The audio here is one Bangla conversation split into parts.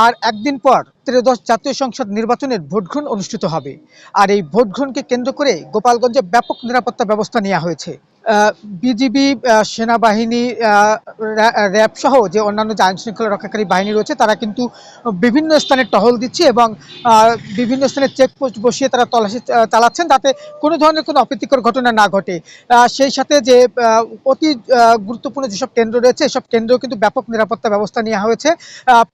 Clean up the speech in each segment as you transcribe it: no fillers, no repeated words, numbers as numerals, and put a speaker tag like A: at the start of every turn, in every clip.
A: আর একদিন পর ত্রয়োদশ জাতীয় সংসদ নির্বাচনের ভোটগ্রহণ অনুষ্ঠিত হবে। আর এই ভোটগ্রহণকে কেন্দ্র করে গোপালগঞ্জে ব্যাপক নিরাপত্তা ব্যবস্থা নেওয়া হয়েছে। বিজিবি, সেনাবাহিনী, র্যাব সহ যে অন্যান্য যে আইন শৃঙ্খলা রক্ষাকারী বাহিনী রয়েছে তারা কিন্তু বিভিন্ন স্থানে টহল দিচ্ছে এবং বিভিন্ন স্থানে চেকপোস্ট বসিয়ে তারা তল্লাশি চালাচ্ছেন, যাতে কোনো ধরনের কোনো অপ্রীতিকর ঘটনা না ঘটে। সেই সাথে যে অতি গুরুত্বপূর্ণ যেসব কেন্দ্র রয়েছে এসব কেন্দ্রেও কিন্তু ব্যাপক নিরাপত্তা ব্যবস্থা নেওয়া হয়েছে।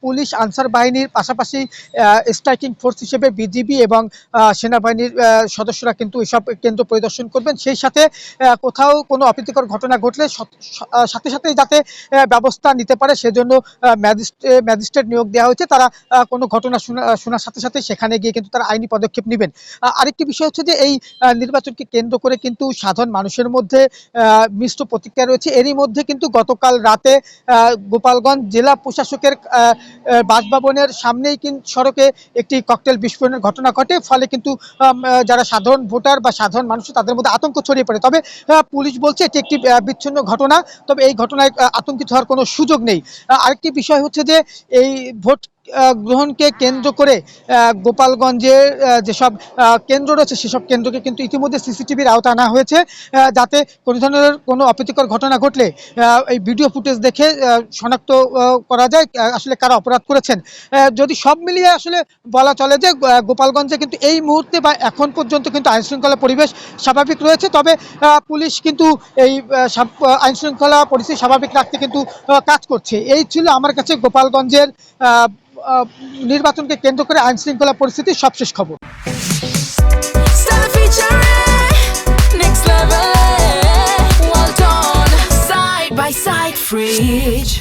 A: পুলিশ, আনসার বাহিনীর পাশাপাশি স্ট্রাইকিং ফোর্স হিসেবে বিজিবি এবং সেনাবাহিনীর সদস্যরা কিন্তু এসব কেন্দ্র পরিদর্শন করবেন। সেই সাথে কোথাও কোনো অপ্রীতিকর ঘটনা ঘটলে সাথে সাথেই যাতে ব্যবস্থা নিতে পারে সেজন্য ম্যাজিস্ট্রেট নিয়োগ দেওয়া হয়েছে। তারা কোনো ঘটনা শোনার সাথে সাথে সেখানে গিয়ে কিন্তু তারা আইনি পদক্ষেপ নেবেন। আরেকটি বিষয় হচ্ছে যে এই নির্বাচনকে কেন্দ্র করে কিন্তু সাধারণ মানুষের মধ্যে মিশ্র প্রতিক্রিয়া রয়েছে। এরই মধ্যে কিন্তু গতকাল রাতে গোপালগঞ্জ জেলা প্রশাসকের বাসভবনের সামনেই কিন্তু সড়কে একটি ককটেল বিস্ফোরণের ঘটনা ঘটে। ফলে কিন্তু যারা সাধারণ ভোটার বা সাধারণ মানুষ তাদের মধ্যে আতঙ্ক ছড়িয়ে পড়ে। তবে পুলিশ বলছে এটি একটি বিচ্ছিন্ন ঘটনা, তবে এই ঘটনায় আতঙ্কিত হওয়ার কোনো সুযোগ নেই। আরেকটি বিষয় হচ্ছে যে এই ভোট গ্রহণকে কেন্দ্র করে গোপালগঞ্জের যেসব কেন্দ্র রয়েছে সেসব কেন্দ্রকে কিন্তু ইতিমধ্যে সিসিটিভির আওতায় আনা হয়েছে, যাতে কোনো ধরনের কোনো অপ্রীতিকর ঘটনা ঘটলে এই ভিডিও ফুটেজ দেখে শনাক্ত করা যায় আসলে কারা অপরাধ করেছেন। যদি সব মিলিয়ে আসলে বলা চলে যে গোপালগঞ্জে কিন্তু এই মুহূর্তে বা এখন পর্যন্ত কিন্তু আইনশৃঙ্খলা পরিবেশ স্বাভাবিক রয়েছে। তবে পুলিশ কিন্তু এই আইনশৃঙ্খলা পরিস্থিতি স্বাভাবিক রাখতে কিন্তু কাজ করছে। এই ছিল আমার কাছে গোপালগঞ্জের নির্বাচনকে কেন্দ্র করে আইন শৃঙ্খলা পরিস্থিতির সবশেষ খবর।
B: Side by side fridge